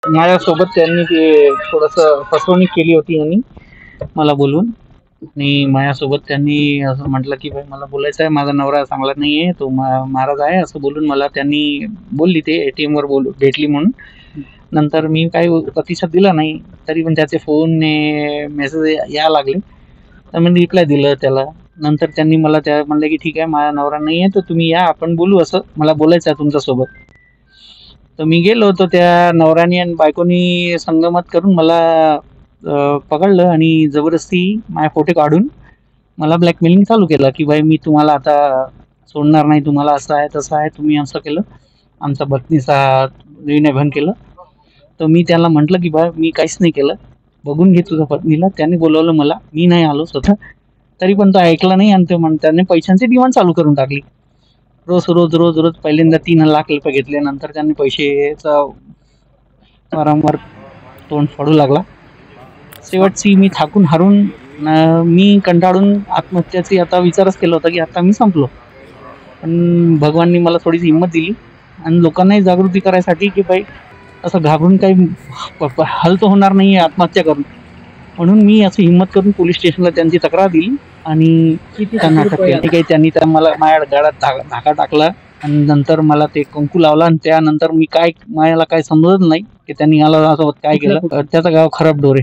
माझ्यासोबत त्यांनी ते थोडंसं फसवणूक केली होती आणि मला बोलून आणि माझ्यासोबत त्यांनी असं म्हटलं की भाई मला बोलायचं आहे, माझा नवरा चांगला नाही आहे, तो महाराज आहे असं बोलून मला त्यांनी बोलली ते ATM वर भेटली म्हणून. नंतर मी काही प्रतिसाद दिला नाही, तरी पण त्याचे फोन मेसेज यायला लागले, तर मी रिप्लाय दिलं त्याला. नंतर त्यांनी मला त्या म्हणलं की ठीक आहे माझा नवरा नाही आहे तर तुम्ही या आपण बोलू, असं मला बोलायचं आहे तुमच्यासोबत. तर मी गेलो होतो, त्या नवऱ्याने आणि बायकोनी संगमत करून मला पकडलं आणि जबरदस्ती माझे फोटो काढून मला ब्लॅकमेलिंग चालू केलं की भाई मी तुम्हाला आता सोडणार नाही, तुम्हाला असं आहे तसं आहे, तुम्ही असं केलं, आमचा पत्नीचा विनयभंग केलं. तर मी त्याला म्हटलं की बा मी काहीच नाही केलं, बघून घे तुझ्या पत्नीला. त्याने बोलवलं मला, मी नाही आलो स्वतः, तरी पण तो ऐकला नाही आणि त्याने पैशांची डिमांड चालू करून टाकली. रोज रोज रोज रोज पहिल्यांदा 3 लाख रुपये घेतले, नंतर त्यांनी पैशाचा वारंवार तोंड फाडू लागला. शेवटची मी थाकून हारून मी कंटाळून आत्महत्याची आता विचारच केला होता की आता मी संपलो. पण भगवाननी मला थोडीशी हिंमत दिली आणि लोकांनाही जागृती करायसाठी की बाई असं घाबरून काही हल तर होणार नाही आहे आत्महत्या करून. म्हणून मी असं हिंमत करून पोलीस स्टेशनला त्यांची तक्रार दिली आणि त्यांना अटक केली. काही त्यांनी तर मला माझ्या गाड्यात धाका टाकला आणि नंतर मला ते कुंकू लावला आणि त्यानंतर मी मला काय समजत नाही की त्यांनी मला असं काय केलं. त्याचं गाव खराब डोरे.